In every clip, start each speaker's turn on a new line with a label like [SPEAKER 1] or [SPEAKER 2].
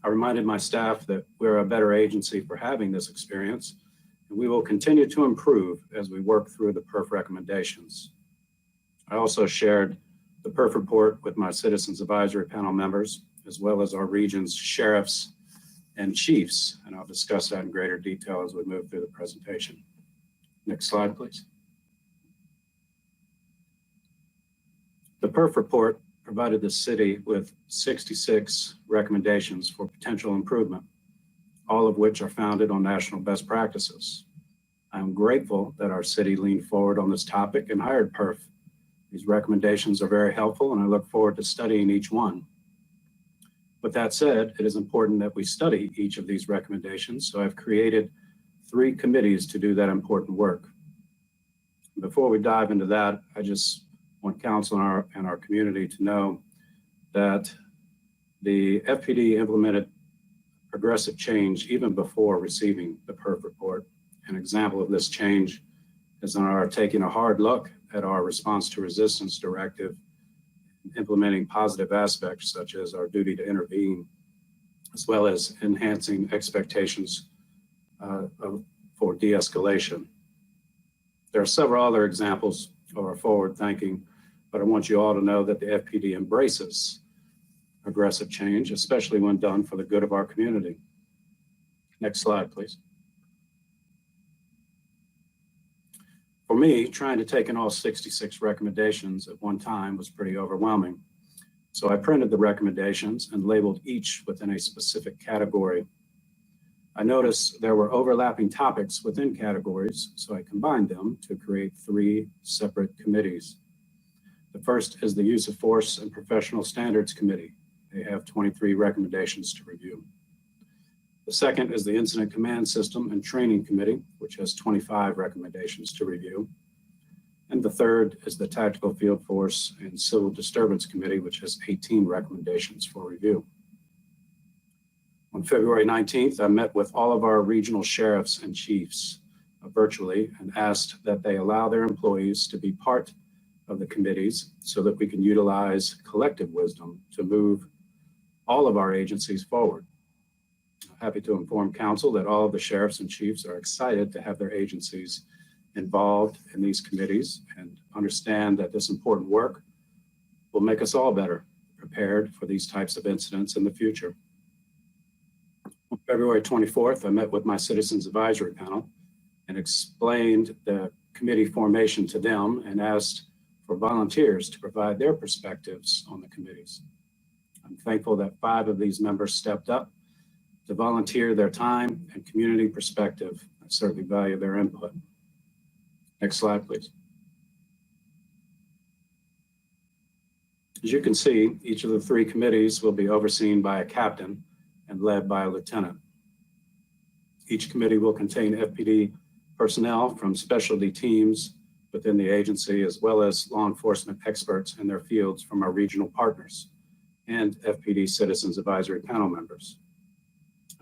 [SPEAKER 1] I reminded my staff that we're a better agency for having this experience, and we will continue to improve as we work through the PERF recommendations. I also shared the PERF report with my Citizens Advisory Panel members, as well as our region's sheriffs and chiefs, and I'll discuss that in greater detail as we move through the presentation. Next slide, please. The PERF report provided the city with 66 recommendations for potential improvement, all of which are founded on national best practices. I'm grateful that our city leaned forward on this topic and hired PERF. These recommendations are very helpful, and I look forward to studying each one. With that said, it is important that we study each of these recommendations, so I've created 3 committees to do that important work. Before we dive into that, I just want council and our community to know that the FPD implemented progressive change even before receiving the PERF report. An example of this change is in our taking a hard look at our response to resistance directive, implementing positive aspects such as our duty to intervene, as well as enhancing expectations for de-escalation. There are several other examples of our forward thinking, but I want you all to know that the FPD embraces aggressive change, especially when done for the good of our community. Next slide, please. For me, trying to take in all 66 recommendations at one time was pretty overwhelming. So I printed the recommendations and labeled each within a specific category. I noticed there were overlapping topics within categories, so I combined them to create 3 separate committees. The first is the Use of Force and Professional Standards Committee. They have 23 recommendations to review. The second is the Incident Command System and Training Committee, which has 25 recommendations to review. And the third is the Tactical Field Force and Civil Disturbance Committee, which has 18 recommendations for review. On February 19th, I met with all of our regional sheriffs and chiefs virtually and asked that they allow their employees to be part of the committees so that we can utilize collective wisdom to move all of our agencies forward. I'm happy to inform council that all of the sheriffs and chiefs are excited to have their agencies involved in these committees and understand that this important work will make us all better prepared for these types of incidents in the future. On February 24th, I met with my Citizens Advisory Panel and explained the committee formation to them and asked for volunteers to provide their perspectives on the committees. I'm thankful that 5 of these members stepped up to volunteer their time and community perspective. I certainly value their input. Next slide, please. As you can see, each of the 3 committees will be overseen by a captain and led by a lieutenant. Each committee will contain FPD personnel from specialty teams within the agency, as well as law enforcement experts in their fields from our regional partners and FPD Citizens Advisory Panel members.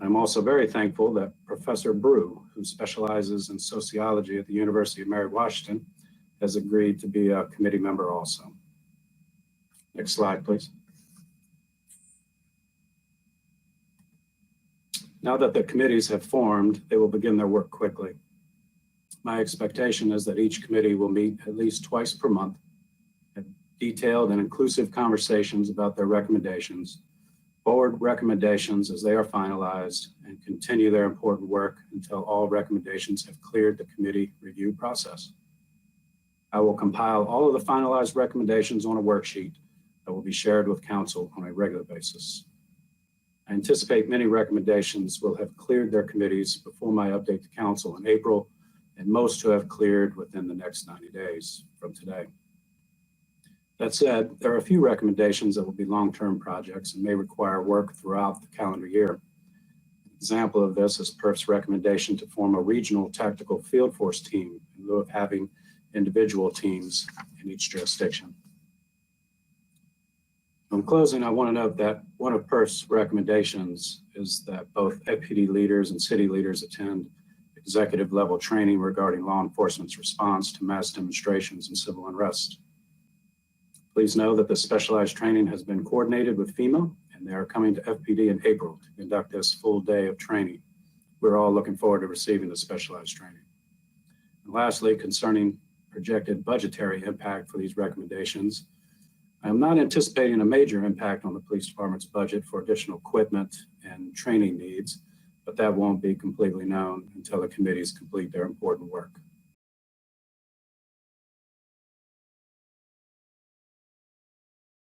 [SPEAKER 1] I'm also very thankful that Professor Brew, who specializes in sociology at the University of Mary Washington, has agreed to be a committee member also. Next slide, please. Now that the committees have formed, they will begin their work quickly. My expectation is that each committee will meet at least twice per month, have detailed and inclusive conversations about their recommendations, forward recommendations as they are finalized, and continue their important work until all recommendations have cleared the committee review process. I will compile all of the finalized recommendations on a worksheet that will be shared with council on a regular basis. I anticipate many recommendations will have cleared their committees before my update to council in April, and most to have cleared within the next 90 days from today. That said, there are a few recommendations that will be long-term projects and may require work throughout the calendar year. An example of this is PERF's recommendation to form a regional tactical field force team in lieu of having individual teams in each jurisdiction. In closing, I want to note that one of PERF's recommendations is that both FPD leaders and city leaders attend executive level training regarding law enforcement's response to mass demonstrations and civil unrest. Please know that the specialized training has been coordinated with FEMA and they are coming to FPD in April to conduct this full day of training. We're all looking forward to receiving the specialized training. And lastly, concerning projected budgetary impact for these recommendations, I am not anticipating a major impact on the police department's budget for additional equipment and training needs, but that won't be completely known until the committees complete their important work.